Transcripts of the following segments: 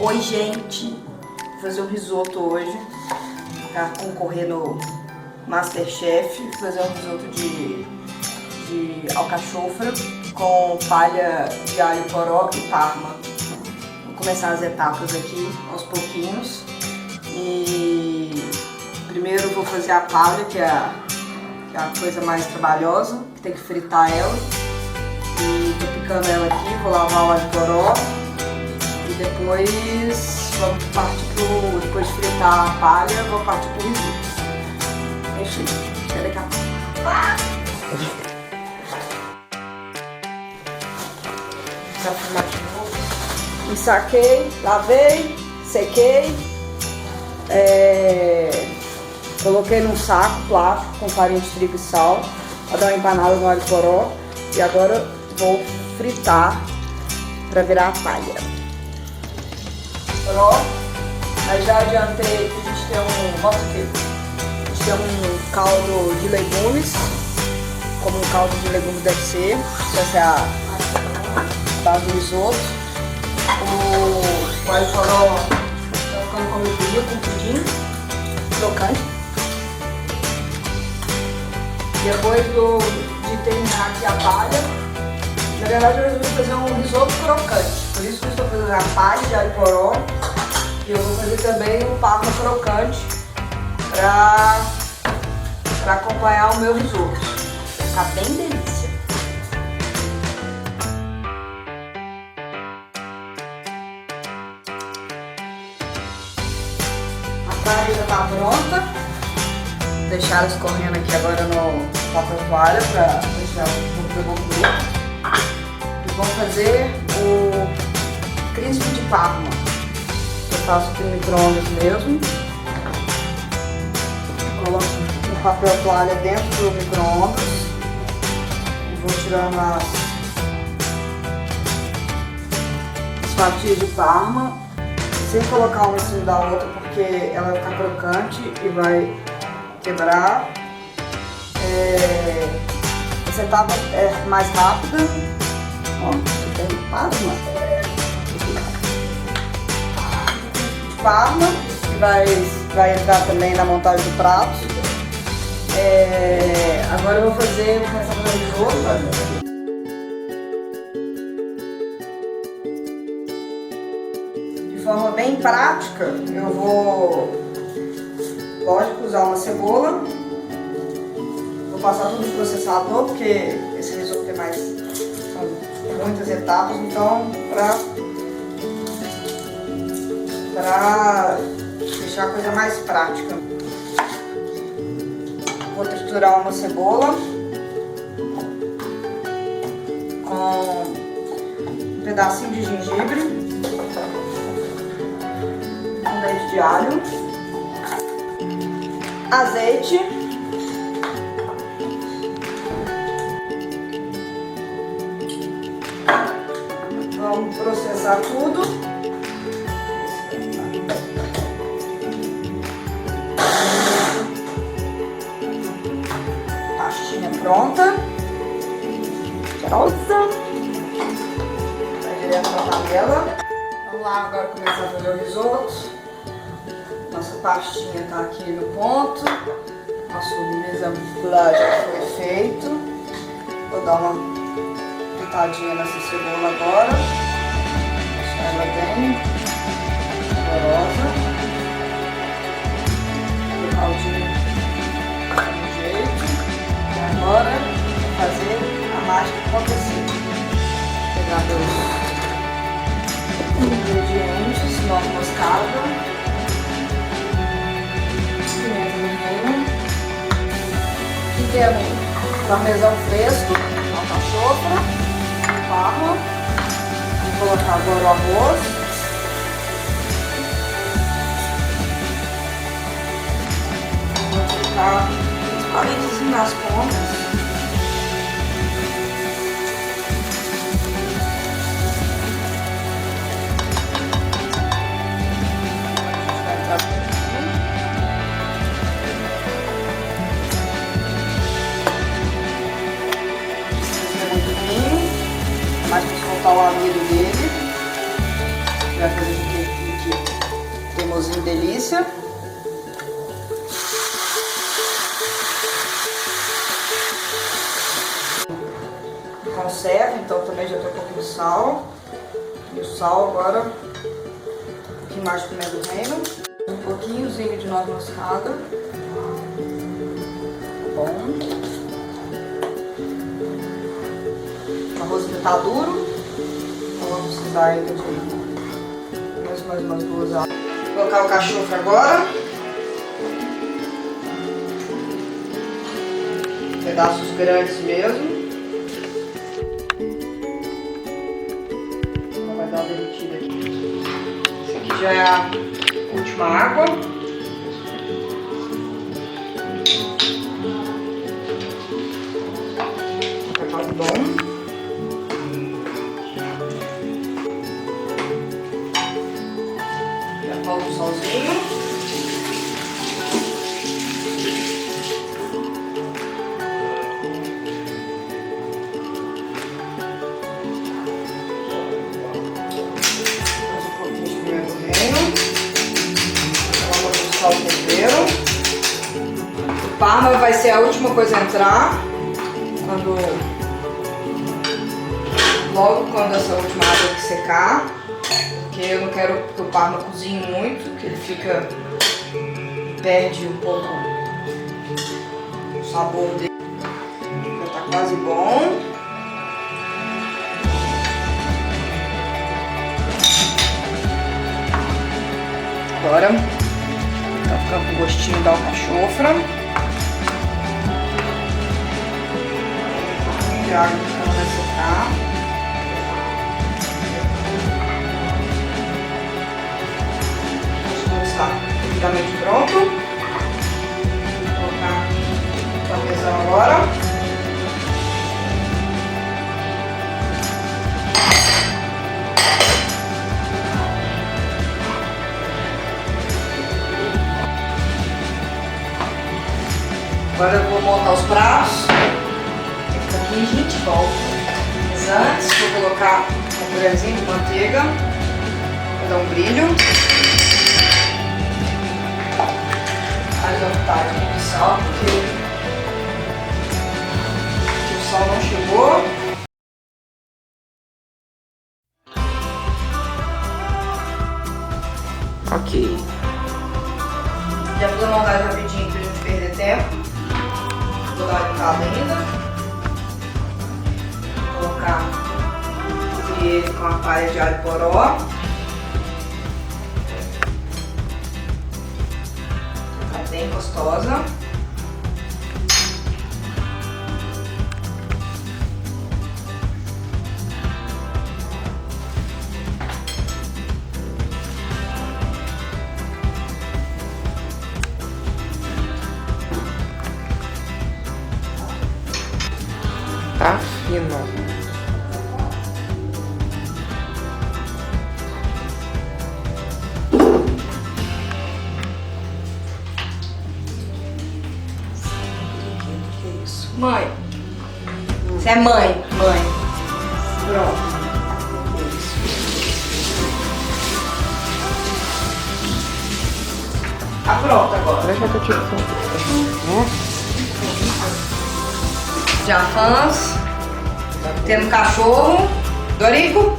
Oi, gente! Vou fazer um risoto hoje pra concorrer no Masterchef. Vou fazer um risoto de alcachofra com palha de alho poró e parma. Vou começar as etapas aqui aos pouquinhos. E primeiro vou fazer a palha, que é a coisa mais trabalhosa, que tem que fritar ela. E tô picando ela aqui, vou lavar o alho poró. E depois vamos partir depois de fritar a palha, vou partir pro risoto. Enfim, até daqui a pouco. Pra filmar de novo. Ensaquei, lavei, sequei. Coloquei num saco plástico com farinha de trigo e sal para dar uma empanada no alho poró. E agora vou fritar para virar a palha. Pronto. Aí já adiantei que a gente tem um caldo de legumes, como um caldo de legumes deve ser. Essa é a base do risoto. O alho poró tá ficando como pudim, crocante. Depois de terminar aqui a palha, na verdade eu resolvi fazer um risoto crocante. Por isso que eu estou fazendo a palha de alho poró. E eu vou fazer também um parma crocante para acompanhar o meu risoto. Vai ficar bem delícia. A palha já está pronta. Vou deixar ela escorrendo aqui agora no papel toalha para deixar um pouco de gordura. E vamos fazer o crisp de parma. Eu faço aqui no micro-ondas mesmo. Coloco o papel toalha dentro do micro-ondas. E vou tirando as fatias de parma, sem colocar uma em cima da outra, porque ela vai ficar crocante e vai quebrar. Essa etapa é mais rápida. Ó, tem parma. Parma, que vai entrar também na montagem do prato. Agora eu vou começar a fazer o risoto. De forma bem prática, eu vou, lógico, usar uma cebola. Vou passar tudo no processador, porque esse risoto são muitas etapas, então para deixar a coisa mais prática. Vou triturar uma cebola com um pedacinho de gengibre, um dente de alho, azeite, vamos processar tudo. Pronta. Rosa. Vai direto pra panela. Vamos lá agora começar a fazer o risoto. Nossa pastinha tá aqui no ponto. Nosso mise-en-place já foi feito. Vou dar uma pitadinha nessa cebola agora. Deixar ela bem saborosa. O caldinho do jeito. Agora vou fazer a mágica acontecer. Pegar meus ingredientes, noz moscada, pimenta do reino, e temos parmesão fresco, alcachofra, parma. Vou colocar agora o arroz. Vou colocar paredes nas pontas. Muito fino, mas para soltar o amido dele, vai fazer delícia. Conserva, então também já tem um pouquinho de sal. E o sal agora, um pouquinho mais de pimenta do reino, um pouquinhozinho de noz moscada. Bom. O arroz ainda tá duro, então vamos precisar ainda de mais umas 2 horas. Vou colocar o alcachofra agora. Pedaços grandes mesmo. Vai dar uma derretida aqui. Essa aqui já é a última água. Tá quase bom. Já falta o salzinho. O tempero. O parma vai ser a última coisa a entrar logo quando essa última água aqui secar, porque eu não quero que o parma cozinhe muito, que ele perde um pouco o sabor dele. Já tá quase bom. Agora tá ficando com gostinho da alcachofra. De água que não vai secar. Acho que está devidamente pronto. Vou colocar o parmesão agora. Agora eu vou montar os pratos. Aqui a gente volta. Mas antes vou colocar um colherzinho de manteiga para dar um brilho. Mais à vontade com sal, porque o sal não chegou. Ok. Já fiz a montagem rapidinho pra gente perder tempo. Vou dar uma limpada ainda. Vou colocar ele com a palha de alho poró. Tá bem gostosa. Tá fino. Que isso? Mãe. Você é mãe? Mãe. Pronto. Tá pronto agora. Deixa que eu tiro o Já fãs, tendo cachorro, Dorico,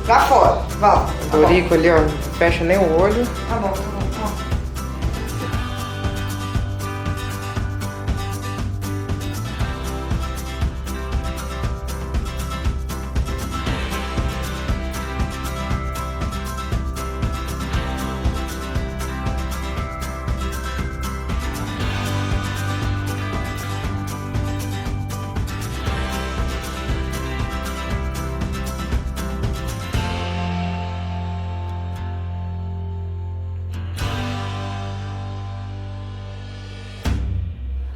pra fora, vamos. Dorico ali, ó, não fecha nem o olho. Tá bom.